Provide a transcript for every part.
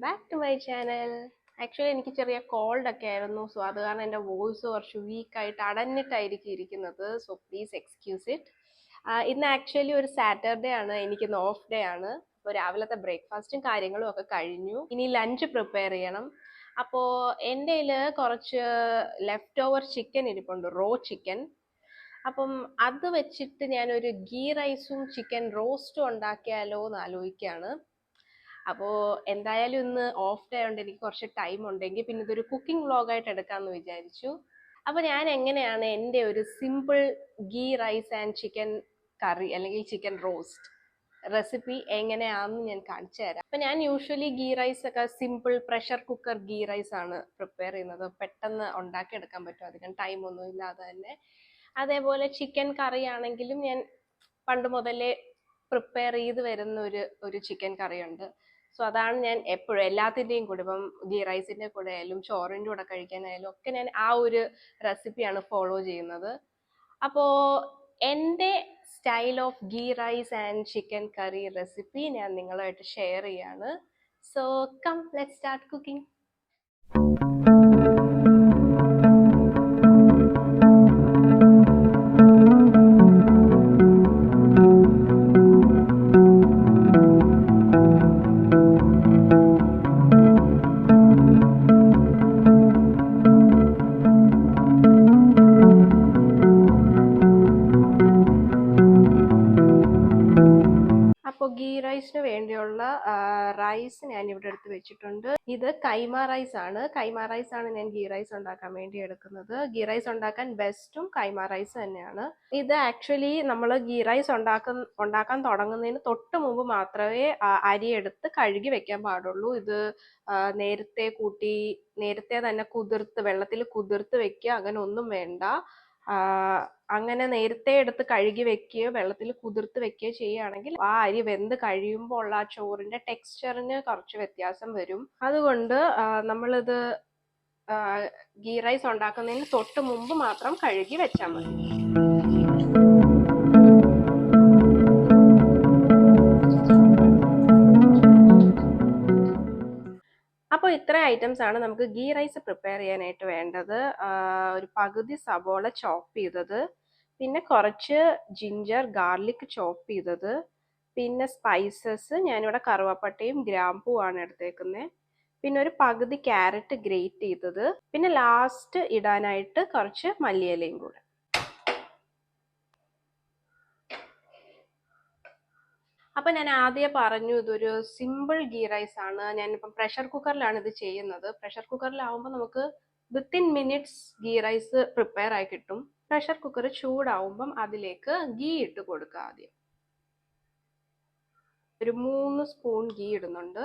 Back to my channel. Actually എനിക്ക് ചെറിയ called ഒക്കെ ആയിരുന്നു. സോ അത് കാരണം എൻ്റെ വോയിസ് കുറച്ച് വീക്കായിട്ട് അടഞ്ഞിട്ടായിരിക്കും ഇരിക്കുന്നത്. So please excuse it. ഇന്ന് ആക്ച്വലി ഒരു സാറ്റർഡേ ആണ്, എനിക്കിന്ന് ഓഫ് ഡേ ആണ്. അപ്പോൾ രാവിലത്തെ ബ്രേക്ക്ഫാസ്റ്റും കാര്യങ്ങളും ഒക്കെ കഴിഞ്ഞു. ഇനി ലഞ്ച് പ്രിപ്പയർ ചെയ്യണം. അപ്പോൾ എൻ്റെ കയ്യിൽ കുറച്ച് ലെഫ്റ്റ് ഓവർ ചിക്കൻ ഇരിപ്പുണ്ട്, റോ ചിക്കൻ. അപ്പം അത് വെച്ചിട്ട് ഞാനൊരു ഗീ റൈസും ചിക്കൻ റോസ്റ്റും ഉണ്ടാക്കിയാലോ എന്ന് ആലോചിക്കുകയാണ്. അപ്പോൾ എന്തായാലും ഇന്ന് ഓഫ് ഡേ ആയതുകൊണ്ട് എനിക്ക് കുറച്ച് ടൈം ഉണ്ടെങ്കിൽ പിന്നെ ഇതൊരു കുക്കിംഗ് വ്ളോഗായിട്ട് എടുക്കാമെന്ന് വിചാരിച്ചു. അപ്പോൾ ഞാൻ എങ്ങനെയാണ് എൻ്റെ ഒരു simple ghee rice and chicken curry അല്ലെങ്കിൽ ചിക്കൻ റോസ്റ്റ് റെസിപ്പി എങ്ങനെയാണെന്ന് ഞാൻ കാണിച്ചു തരാം. അപ്പം ഞാൻ യൂഷ്വലി ഗീ റൈസ് ഒക്കെ simple pressure cooker ghee rice ആണ് പ്രിപ്പയർ ചെയ്യുന്നത്. പെട്ടെന്ന് ഉണ്ടാക്കിയെടുക്കാൻ പറ്റും, അധികം ടൈമൊന്നും ഇല്ലാതെ തന്നെ. അതേപോലെ ചിക്കൻ കറി ആണെങ്കിലും ഞാൻ പണ്ട് മുതലേ പ്രിപ്പയർ ചെയ്ത് വരുന്ന ഒരു ചിക്കൻ കറിയുണ്ട്. സോ അതാണ് ഞാൻ എപ്പോഴും എല്ലാത്തിൻ്റെയും കൂടെ, ഇപ്പം ഗീ റൈസിൻ്റെ കൂടെ ആയാലും ചോറിൻ്റെ കൂടെ കഴിക്കാനായാലും ഒക്കെ ഞാൻ ആ ഒരു റെസിപ്പിയാണ് ഫോളോ ചെയ്യുന്നത്. അപ്പോൾ എൻ്റെ style of ghee rice and chicken curry recipe ഞാൻ നിങ്ങളുമായിട്ട് ഷെയർ ചെയ്യാണ്. So come let's start cooking. അപ്പോൾ ഗീ റൈസിന് വേണ്ടിയുള്ള റൈസ് ഞാൻ ഇവിടെ എടുത്ത് വെച്ചിട്ടുണ്ട്. ഇത് കൈമ റൈസ് ആണ്. കൈമ റൈസ് ആണ് ഞാൻ ഗീ റൈസ് ഉണ്ടാക്കാൻ വേണ്ടി എടുക്കുന്നത്. ഗീ റൈസ് ഉണ്ടാക്കാൻ ബെസ്റ്റും കൈമ റൈസ് തന്നെയാണ്. ഇത് ആക്ച്വലി നമ്മൾ ഗീ റൈസ് ഉണ്ടാക്കാൻ തുടങ്ങുന്നതിന് തൊട്ട് മുമ്പ് മാത്രമേ അരി എടുത്ത് കഴുകി വെക്കാൻ പാടുള്ളൂ. ഇത് നേരത്തെ തന്നെ വെള്ളത്തിൽ കുതിർത്ത് വെക്കുക, അങ്ങനെ ഒന്നും വേണ്ട. അങ്ങനെ നേരത്തെ എടുത്ത് കഴുകി വെക്കുകയോ വെള്ളത്തിൽ കുതിർത്ത് വെക്കുകയോ ചെയ്യുകയാണെങ്കിൽ ആ അരി വെന്ത് കഴിയുമ്പോൾ ഉള്ള ആ ചോറിന്റെ ടെക്സ്ചറിന് കുറച്ച് വ്യത്യാസം വരും. അതുകൊണ്ട് നമ്മളിത് ഗീ റൈസ് ഉണ്ടാക്കുന്നതിന് തൊട്ട് മുമ്പ് മാത്രം കഴുകി വെച്ചാൽ മതി. അപ്പോൾ ഇത്ര ഐറ്റംസ് ആണ് നമുക്ക് ഗീ റൈസ് പ്രിപ്പയർ ചെയ്യാനായിട്ട് വേണ്ടത്. ഒരു പകുതി സവോള ചോപ്പ് ചെയ്തത്, പിന്നെ കുറച്ച് ജിഞ്ചർ ഗാർലിക് ചോപ്പ് ചെയ്തത്, പിന്നെ സ്പൈസസ് ഞാനിവിടെ കറുവപ്പട്ടയും ഗ്രാമ്പൂവാണ് എടുത്തേക്കുന്നത്, പിന്നെ ഒരു പകുതി ക്യാരറ്റ് ഗ്രേറ്റ് ചെയ്തത്, പിന്നെ ലാസ്റ്റ് ഇടാനായിട്ട് കുറച്ച് മല്ലിയിലയും കൂടെ. അപ്പം ഞാൻ ആദ്യം പറഞ്ഞു ഇതൊരു സിമ്പിൾ ഗീ റൈസ് ആണ്. ഞാനിപ്പം പ്രഷർ കുക്കറിലാണ് ഇത് ചെയ്യുന്നത്. പ്രഷർ കുക്കറിലാവുമ്പോൾ നമുക്ക് within minutes ghee rice prepare ആയി കിട്ടും. പ്രഷർ കുക്കർ ചൂടാവുമ്പം അതിലേക്ക് ഗീ ഇട്ട് കൊടുക്കുക. ആദ്യം ഒരു 3 സ്പൂൺ ഗീ ഇടുന്നുണ്ട്.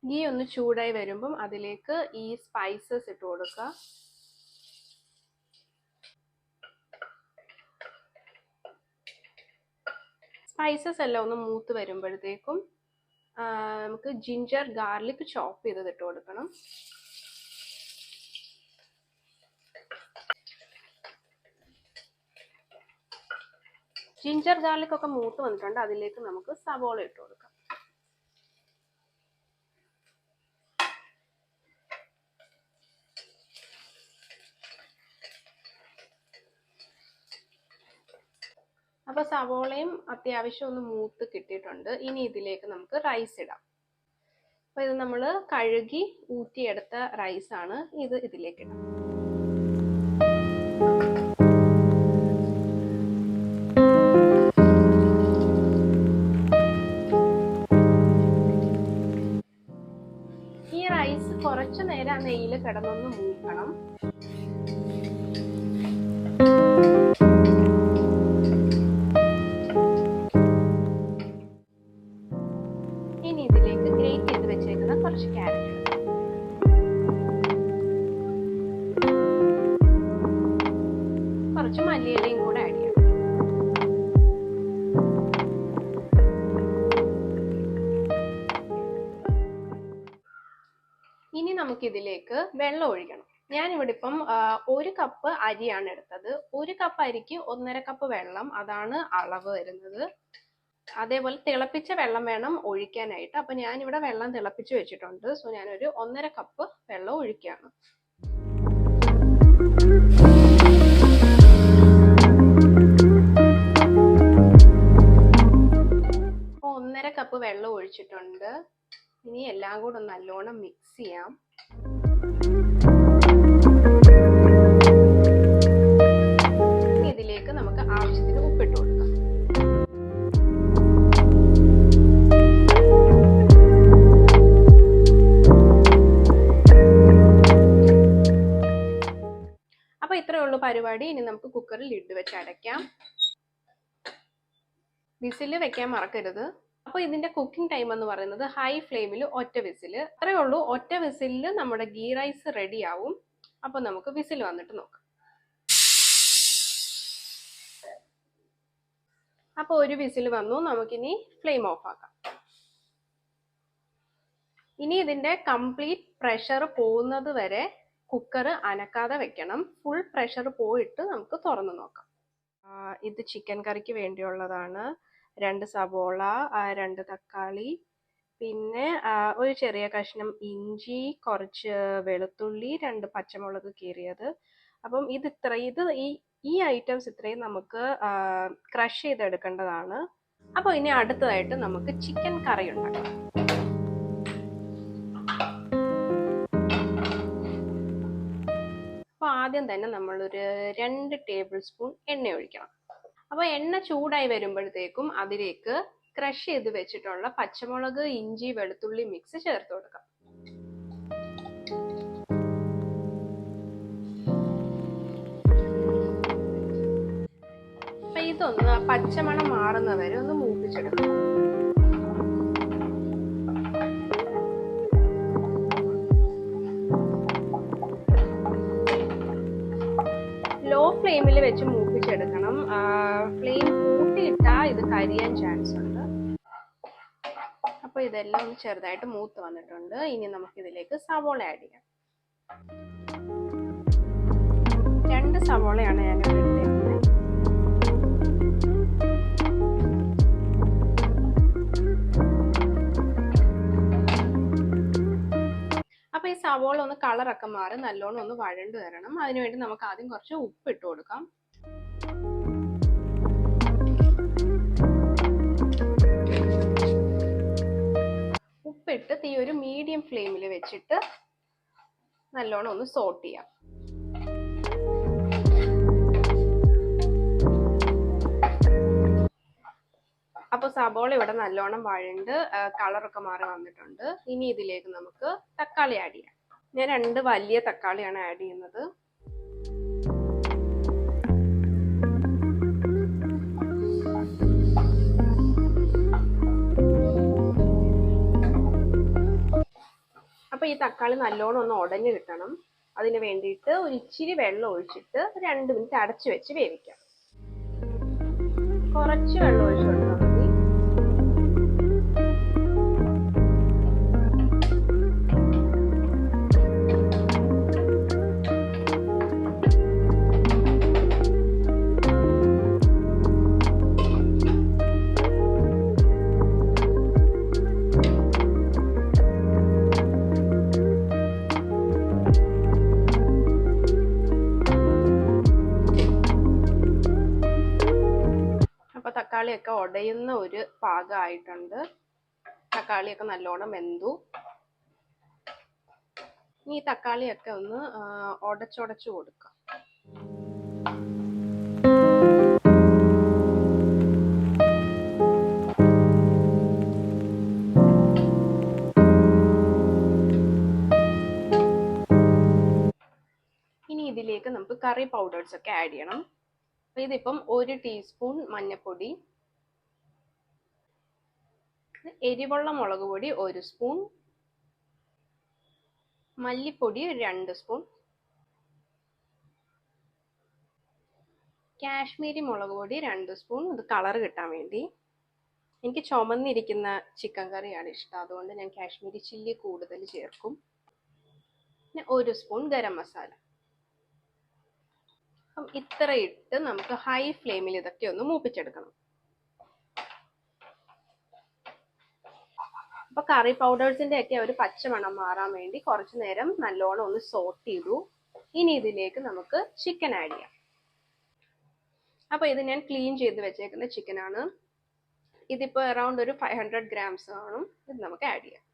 ഗീ ഒന്ന് ചൂടായി വരുമ്പം അതിലേക്ക് ഈ സ്പൈസസ് ഇട്ട് കൊടുക്കുക. സ്പൈസസ് എല്ലാം ഒന്ന് മൂത്ത് വരുമ്പോഴത്തേക്കും നമുക്ക് ജിഞ്ചർ ഗാർലിക് ചോപ്പ് ചെയ്തത് ഇട്ട് കൊടുക്കണം. ജിഞ്ചർ ഗാർലിക് ഒക്കെ മൂത്ത് വന്നിട്ടുണ്ട്. അതിലേക്ക് നമുക്ക് സവോള ഇട്ട് കൊടുക്കാം. അപ്പോൾ സവോളയും അത്യാവശ്യം ഒന്ന് മൂത്ത് കിട്ടിയിട്ടുണ്ട്. ഇനി ഇതിലേക്ക് നമുക്ക് റൈസ് ഇടാം. അപ്പോൾ ഇത് നമ്മൾ കഴുകി ഊറ്റിയെടുത്ത റൈസാണ്. ഇത് ഇതിലേക്ക് ഇടാം. ഈ റൈസ് കുറച്ചു നേരം നെയ്യിൽ കിടന്നൊന്ന് മൂക്കണം. ഇനി ഇതിലേക്ക് ഗ്രേറ്റ് ചെയ്ത് വെച്ചേക്കുന്ന കുറച്ച് ക്യാരറ്റ് ഇടാം. കുറച്ച് മല്ലിയിലയും കൂടെ ആഡ് ചെയ്യാം. ഇനി നമുക്കിതിലേക്ക് വെള്ളം ഒഴിക്കണം. ഞാനിവിടെ ഇപ്പം 1 കപ്പ് അരിയാണ് എടുത്തത്. 1 കപ്പ് അരിക്ക് 1.5 കപ്പ് വെള്ളം, അതാണ് അളവ് വരുന്നത്. അതേപോലെ തിളപ്പിച്ച വെള്ളം വേണം ഒഴിക്കാനായിട്ട്. അപ്പൊ ഞാനിവിടെ വെള്ളം തിളപ്പിച്ച് വെച്ചിട്ടുണ്ട്. സോ ഞാനൊരു 1.5 കപ്പ് വെള്ളം ഒഴിക്കുകയാണ്. അപ്പോൾ 1.5 കപ്പ് വെള്ളം ഒഴിച്ചിട്ടുണ്ട്. ഇനി എല്ലാം കൂടെ ഒന്ന് നല്ലോണം മിക്സ് ചെയ്യാം. ഇതിലേക്ക് നമുക്ക് ആവശ്യത്തിന് ഉപ്പിട്ട് കൊടുക്കാം. അപ്പൊ ഇത്രയേ ഉള്ളൂ പരിപാടി. ഇനി നമുക്ക് കുക്കറിൽ ലിഡ് വെച്ച് അടയ്ക്കാം. വിസില് വെക്കാൻ മറക്കരുത്. അപ്പോൾ ഇതിന്റെ കുക്കിംഗ് ടൈം എന്ന് പറയുന്നത് ഹൈ ഫ്ലെയിമിൽ ഒറ്റ വിസില്. അത്രയേ ഉള്ളൂ. ഒറ്റ വിസിലിൽ നമ്മുടെ ഗീ റൈസ് റെഡി ആവും. അപ്പൊ നമുക്ക് വിസിൽ വന്നിട്ട് നോക്കാം. അപ്പോൾ ഒരു വിസിൽ വന്നു. നമുക്കിനി ഫ്ലെയിം ഓഫ് ആക്കാം. ഇനി ഇതിന്റെ കംപ്ലീറ്റ് പ്രഷർ പോകുന്നത് വരെ കുക്കർ അനക്കാതെ വെക്കണം. ഫുൾ പ്രഷർ പോയിട്ട് നമുക്ക് തുറന്നു നോക്കാം. ഇത് ചിക്കൻ കറിക്ക് വേണ്ടിയുള്ളതാണ്. 2 സവോള, 2 തക്കാളി, പിന്നെ ഒരു ചെറിയ കഷ്ണം ഇഞ്ചി, കുറച്ച് വെളുത്തുള്ളി, 2 പച്ചമുളക് കീറിയത്. അപ്പം ഇത് ഈ ഐറ്റംസ് ഇത്രയും നമുക്ക് ക്രഷ് ചെയ്തെടുക്കേണ്ടതാണ്. അപ്പോൾ ഇനി അടുത്തതായിട്ട് നമുക്ക് ചിക്കൻ കറി ഉണ്ടാക്കാം. അപ്പോൾ ആദ്യം തന്നെ നമ്മളൊരു 2 ടേബിൾ സ്പൂൺ എണ്ണ ഒഴിക്കണം. അപ്പോൾ എണ്ണ ചൂടായി വരുമ്പോഴത്തേക്കും അതിലേക്ക് ക്രഷ് ചെയ്ത് വെച്ചിട്ടുള്ള പച്ചമുളക്, ഇഞ്ചി, വെളുത്തുള്ളി മിക്സ് ചേർത്ത് കൊടുക്കാം. അപ്പൊ ഇതൊന്ന് പച്ചമണം മാറുന്നവരെ ഒന്ന് മൂപ്പിച്ചെടുക്കണം. ലോ ഫ്ലെയിമിൽ വെച്ച് മൂപ്പിച്ചെടുക്കണം. ഫ്ലെയിം കൂട്ടിയിട്ടാ ഇത് കരിയാൻ ചാൻസ് ഉണ്ട്. അപ്പോൾ ഇതെല്ലാം ഒന്ന് ചെറുതായിട്ട് മൂത്ത് വന്നിട്ടുണ്ട്. ഇനി നമുക്കിതിലേക്ക് സവോള ആഡ് ചെയ്യാം. 2 സവോളയാണ് ഞാനിവിടെ എടുത്തേക്കുന്നത്. അപ്പൊ ഈ സവോള ഒന്ന് കളറൊക്കെ മാറി നല്ലോണം ഒന്ന് വഴണ്ടു വരണം. അതിനുവേണ്ടി നമുക്ക് ആദ്യം കുറച്ച് ഉപ്പ് ഇട്ട് കൊടുക്കാം. ഉപ്പിട്ട് തീ ഒരു മീഡിയം ഫ്ലെയിമിൽ വെച്ചിട്ട് നല്ലോണം ഒന്ന് സോട്ട് ചെയ്യാം. അപ്പൊ സബോള ഇവിടെ നല്ലോണം വഴണ്ട് കളറൊക്കെ മാറി വന്നിട്ടുണ്ട്. ഇനി ഇതിലേക്ക് നമുക്ക് തക്കാളി ആഡ് ചെയ്യാം. ഞാൻ 2 വലിയ തക്കാളിയാണ് ആഡ് ചെയ്യുന്നത്. അപ്പൊ ഈ തക്കാളി നല്ലോണം ഒന്ന് ഉടഞ്ഞു കിട്ടണം. അതിന് വേണ്ടിയിട്ട് ഒരു ഇച്ചിരി വെള്ളം ഒഴിച്ചിട്ട് 2 മിനിറ്റ് അടച്ചു വെച്ച് വേവിക്കാം. കുറച്ച് വെള്ളം ഒഴിച്ചു കൊടുത്താൽ മതി. തക്കാളിയൊക്കെ ഉടയുന്ന ഒരു പാകമായിട്ടുണ്ട്. തക്കാളിയൊക്കെ നല്ലോണം വെന്തു. ഇനി ഈ തക്കാളിയൊക്കെ ഒന്ന് ഉടച്ചുടച്ചു കൊടുക്കാം. ഇനി ഇതിലേക്ക് നമുക്ക് കറി പൗഡേഴ്സ് ഒക്കെ ആഡ് ചെയ്യണം. ഇതിപ്പം 1 ടീസ്പൂൺ മഞ്ഞൾപ്പൊടി, എരിവുള്ള മുളക് പൊടി 1 സ്പൂൺ, മല്ലിപ്പൊടി 2 സ്പൂൺ, കാശ്മീരി മുളക് പൊടി 2 സ്പൂൺ, ഇത് കളർ കിട്ടാൻ വേണ്ടി. എനിക്ക് ചുമന്നിരിക്കുന്ന ചിക്കൻ കറിയാണ് ഇഷ്ടം, അതുകൊണ്ട് ഞാൻ കാശ്മീരി ചില്ലി കൂടുതൽ ചേർക്കും. പിന്നെ 1 സ്പൂൺ ഗരം മസാല. ഇത്ര ഇട്ട് നമുക്ക് ഹൈ ഫ്ലെയിമിൽ ഇതൊക്കെ ഒന്ന് മൂപ്പിച്ചെടുക്കണം. അപ്പോൾ കറി പൗഡേഴ്സിൻ്റെ ഒക്കെ ഒരു പച്ചമണം മാറാൻ വേണ്ടി കുറച്ച് നേരം നല്ലോണം ഒന്ന് സോട്ട് ചെയ്തു. ഇനി ഇതിലേക്ക് നമുക്ക് ചിക്കൻ ആഡ് ചെയ്യാം. അപ്പോൾ ഇത് ഞാൻ ക്ലീൻ ചെയ്ത് വെച്ചേക്കുന്ന ചിക്കനാണ്. ഇതിപ്പോൾ അറൗണ്ട് ഒരു 500 ഗ്രാംസ് കാണും. ഇത് നമുക്ക് ആഡ് ചെയ്യാം.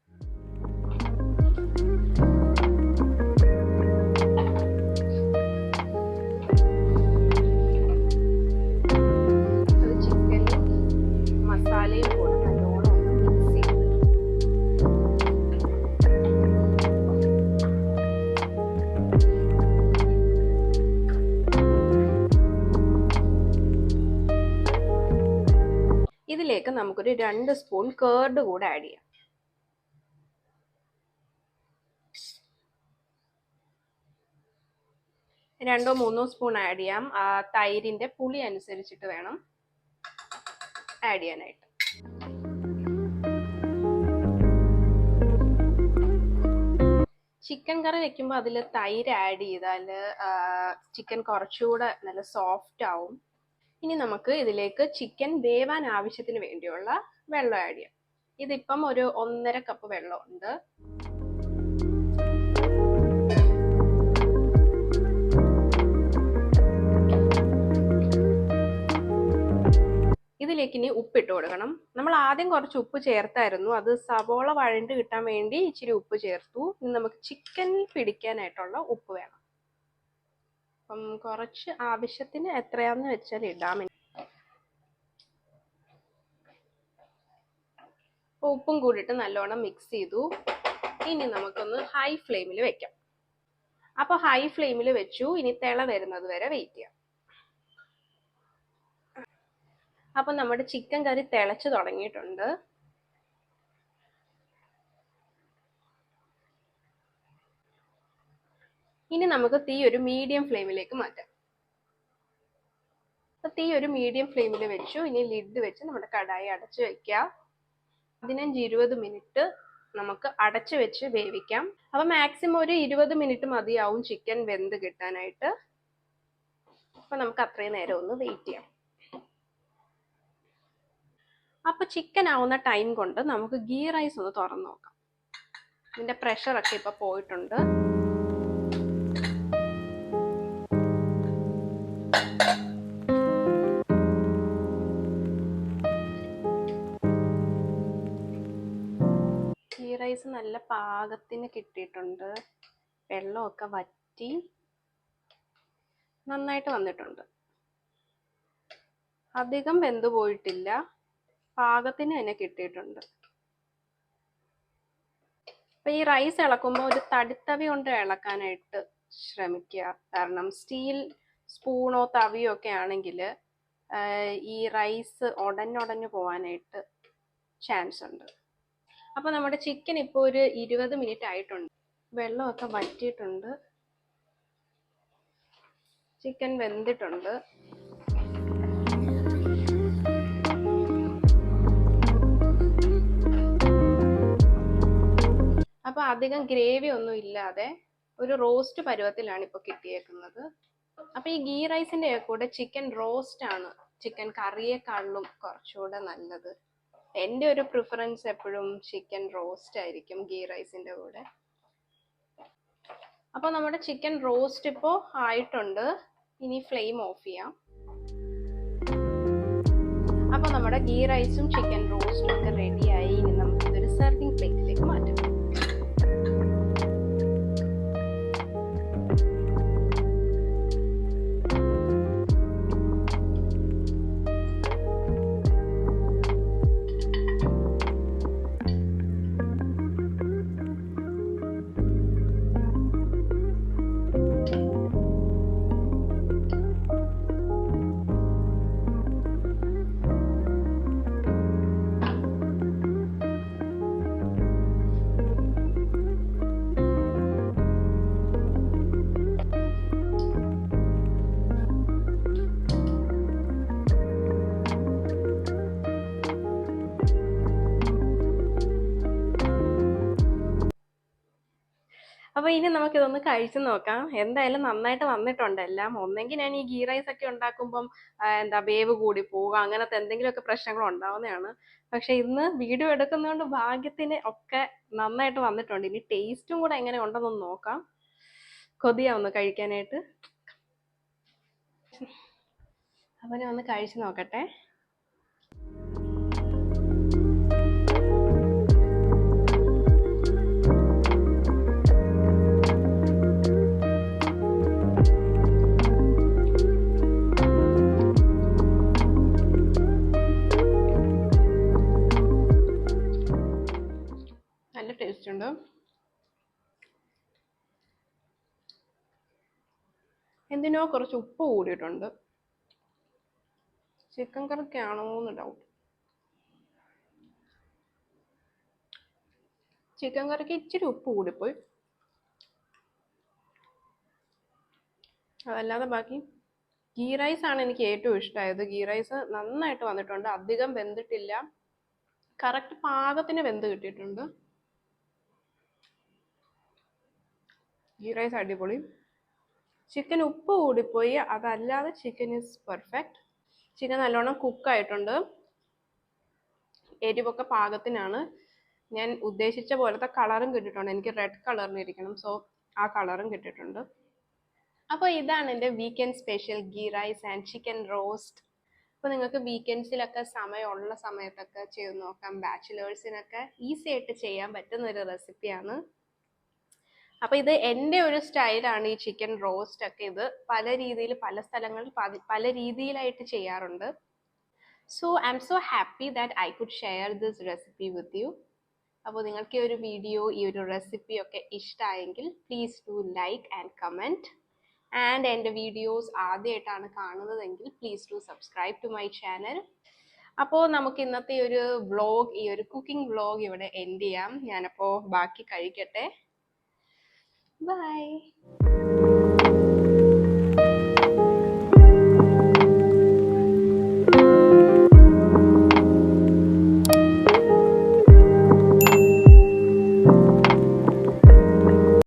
മസാലയും കൂടെ നല്ലോണം മിക്സ് ചെയ്ത് ഇതിലേക്ക് നമുക്കൊരു 2 സ്പൂൺ കേർഡ് കൂടെ ആഡ് ചെയ്യാം. രണ്ടോ മൂന്നോ സ്പൂൺ ആഡ് ചെയ്യാം. തൈരിന്റെ പുളി അനുസരിച്ചിട്ട് വേണം ആഡ് ചെയ്യാനായിട്ട്. ചിക്കൻ കറി വെക്കുമ്പോൾ അതിൽ തൈര് ആഡ് ചെയ്താൽ ചിക്കൻ കുറച്ചുകൂടെ നല്ല സോഫ്റ്റ് ആവും. ഇനി നമുക്ക് ഇതിലേക്ക് ചിക്കൻ വേവാൻ ആവശ്യത്തിന് വേണ്ടിയുള്ള വെള്ളം ആഡ് ചെയ്യാം. ഇതിപ്പം ഒരു 1.5 കപ്പ് വെള്ളമുണ്ട്. ഇതിലേക്ക് ഇനി ഉപ്പിട്ട് കൊടുക്കണം. നമ്മൾ ആദ്യം കുറച്ച് ഉപ്പ് ചേർത്തായിരുന്നു. അത് സവോള വഴണ്ട് കിട്ടാൻ വേണ്ടി ഇച്ചിരി ഉപ്പ് ചേർത്തു. ഇനി നമുക്ക് ചിക്കനിൽ പിടിക്കാനായിട്ടുള്ള ഉപ്പ് വേണം. അപ്പം കുറച്ച് ആവശ്യത്തിന് എത്രയാന്ന് വെച്ചാൽ ഇടാം. ഉപ്പും കൂടിയിട്ട് നല്ലോണം മിക്സ് ചെയ്തു. ഇനി നമുക്കൊന്ന് ഹൈ ഫ്ലെയിമിൽ വെക്കാം. അപ്പോൾ ഹൈ ഫ്ലെയിമിൽ വെച്ചു. ഇനി തിള വരുന്നത് വരെ വെയിറ്റ് ചെയ്യാം. അപ്പം നമ്മുടെ ചിക്കൻ കറി തിളച്ച് തുടങ്ങിയിട്ടുണ്ട്. ഇനി നമുക്ക് തീ ഒരു മീഡിയം ഫ്ലെയിമിലേക്ക് മാറ്റാം. അപ്പം തീ ഒരു മീഡിയം ഫ്ലെയിമിൽ വെച്ചു. ഇനി ലിഡ് വെച്ച് നമ്മുടെ കടായി അടച്ചു വെക്കുക. 15-20 മിനിറ്റ് നമുക്ക് അടച്ചു വെച്ച് വേവിക്കാം. അപ്പം മാക്സിമം ഒരു 20 മിനിറ്റ് മതിയാവും ചിക്കൻ വെന്ത് കിട്ടാനായിട്ട്. അപ്പം നമുക്ക് അത്രയും നേരം ഒന്ന് വെയിറ്റ് ചെയ്യാം. അപ്പോൾ ചിക്കൻ ആവുന്ന ടൈം കൊണ്ട് നമുക്ക് ഗീ റൈസ് ഒന്ന് തുറന്ന് നോക്കാം. ഇതിൻ്റെ പ്രഷറൊക്കെ ഇപ്പോൾ പോയിട്ടുണ്ട്. ഗീ റൈസ് നല്ല പാകത്തിന് കിട്ടിയിട്ടുണ്ട്. വെള്ളമൊക്കെ വറ്റി നന്നായിട്ട് വന്നിട്ടുണ്ട്. അധികം വെന്ത് പോയിട്ടില്ല. പാകത്തിന് തന്നെ കിട്ടിയിട്ടുണ്ട്. അപ്പം ഈ റൈസ് ഇളക്കുമ്പോൾ ഒരു തടിത്തവി കൊണ്ട് ഇളക്കാനായിട്ട് ശ്രമിക്കുക. കാരണം സ്റ്റീൽ സ്പൂണോ തവിയോ ഒക്കെ ആണെങ്കിൽ ഈ റൈസ് ഉടഞ്ഞുടഞ്ഞു പോകാനായിട്ട് ചാൻസ് ഉണ്ട്. അപ്പോൾ നമ്മുടെ ചിക്കൻ ഇപ്പോൾ ഒരു 20 മിനിറ്റ് ആയിട്ടുണ്ട്. വെള്ളമൊക്കെ വറ്റിയിട്ടുണ്ട്. ചിക്കൻ വെന്തിട്ടുണ്ട്. അപ്പോൾ അധികം ഗ്രേവി ഒന്നും ഇല്ലാതെ ഒരു റോസ്റ്റ് പരുവത്തിലാണ് ഇപ്പോൾ കിട്ടിയേക്കുന്നത്. അപ്പോൾ ഈ ഗീ റൈസിൻ്റെ കൂടെ ചിക്കൻ റോസ്റ്റ് ആണ് ചിക്കൻ കറിയേക്കാളിലും കുറച്ചുകൂടെ നല്ലത്. എൻ്റെ ഒരു പ്രിഫറൻസ് എപ്പോഴും ചിക്കൻ റോസ്റ്റ് ആയിരിക്കും ഗീ റൈസിൻ്റെ കൂടെ. അപ്പോൾ നമ്മുടെ ചിക്കൻ റോസ്റ്റ് ഇപ്പോൾ ആയിട്ടുണ്ട്. ഇനി ഫ്ലെയിം ഓഫ് ചെയ്യാം. അപ്പോൾ നമ്മുടെ ഗീ റൈസും ചിക്കൻ റോസ്റ്റും ഒക്കെ റെഡിയായി. ഇനി നമുക്കിതൊരു സെർവിങ് പ്ലേറ്റിലേക്ക് മാറ്റാം. അപ്പോൾ ഇനി നമുക്കിതൊന്ന് കഴിച്ചു നോക്കാം. എന്തായാലും നന്നായിട്ട് വന്നിട്ടുണ്ട് എല്ലാം. ഒന്നെങ്കിൽ ഞാൻ ഈ ഗീ റൈസ് ഒക്കെ ഉണ്ടാക്കുമ്പം എന്താ വേവ് കൂടി പോവുക അങ്ങനത്തെ എന്തെങ്കിലുമൊക്കെ പ്രശ്നങ്ങൾ ഉണ്ടാവുന്നതാണ്. പക്ഷെ ഇന്ന് വീഡിയോ എടുക്കുന്നതുകൊണ്ട് ഭാഗ്യത്തിന് ഒക്കെ നന്നായിട്ട് വന്നിട്ടുണ്ട്. ഇനി ടേസ്റ്റും കൂടെ എങ്ങനെ ഉണ്ടെന്നൊന്ന് നോക്കാം. കൊതിയാവുന്നു കഴിക്കാനായിട്ട്. അപ്പം ഞാൻ ഒന്ന് കഴിച്ചു നോക്കട്ടെ. നല്ല ടേസ്റ്റ് ഉണ്ട്. എന്തിനോ കുറച്ച് ഉപ്പ് കൂടിയിട്ടുണ്ട്. ചിക്കൻ കറിക്കാണോ എന്ന് ഡൗട്ട്. ചിക്കൻ കറിക്ക് ഇച്ചിരി ഉപ്പ് കൂടിപ്പോയി. അതല്ലാതെ ബാക്കി ഗീ റൈസ് ആണ് എനിക്ക് ഏറ്റവും ഇഷ്ടമായത്. ഗീ റൈസ് നന്നായിട്ട് വന്നിട്ടുണ്ട്. അധികം വെന്തിട്ടില്ല. കറക്റ്റ് പാകത്തിന് വെന്ത് കിട്ടിയിട്ടുണ്ട്. ഗീ റൈസ് അടിപൊളി. ചിക്കൻ ഉപ്പ് കൂടിപ്പോയി. അതല്ലാതെ ചിക്കൻ ഈസ് പെർഫെക്റ്റ്. ചിക്കൻ നല്ലോണം കുക്കായിട്ടുണ്ട്. എരിവൊക്കെ പാകത്തിനാണ്. ഞാൻ ഉദ്ദേശിച്ച പോലത്തെ കളറും കിട്ടിയിട്ടുണ്ട്. എനിക്ക് റെഡ് കളറിന് ഇരിക്കണം. സോ ആ കളറും കിട്ടിയിട്ടുണ്ട്. അപ്പോൾ ഇതാണ് എൻ്റെ weekend special ghee rice and chicken roast. അപ്പോൾ നിങ്ങൾക്ക് വീക്കെൻഡ്സിലൊക്കെ സമയമുള്ള സമയത്തൊക്കെ ചെയ്ത് നോക്കാം. ബാച്ചിലേഴ്സിനൊക്കെ ഈസി ആയിട്ട് ചെയ്യാൻ പറ്റുന്ന ഒരു റെസിപ്പിയാണ്. അപ്പോൾ ഇത് എൻ്റെ ഒരു സ്റ്റൈലാണ് ഈ ചിക്കൻ റോസ്റ്റ് ഒക്കെ. ഇത് പല രീതിയിൽ പല സ്ഥലങ്ങളിൽ പല രീതിയിലായിട്ട് ചെയ്യാറുണ്ട്. So I M so happy that I could share this recipe with you. അപ്പോൾ നിങ്ങൾക്ക് ഈ ഒരു വീഡിയോ ഈ ഒരു റെസിപ്പി ഒക്കെ ഇഷ്ടമായെങ്കിൽ please do like and comment. And എൻ്റെ വീഡിയോസ് ആദ്യമായിട്ടാണ് കാണുന്നതെങ്കിൽ please do subscribe to my channel. അപ്പോൾ നമുക്ക് ഇന്നത്തെ ഒരു വ്ളോഗ്, ഈ ഒരു കുക്കിംഗ് വ്ളോഗ് ഇവിടെ എൻഡ് ചെയ്യാം. ഞാനപ്പോൾ ബാക്കി കഴിക്കട്ടെ. Bye.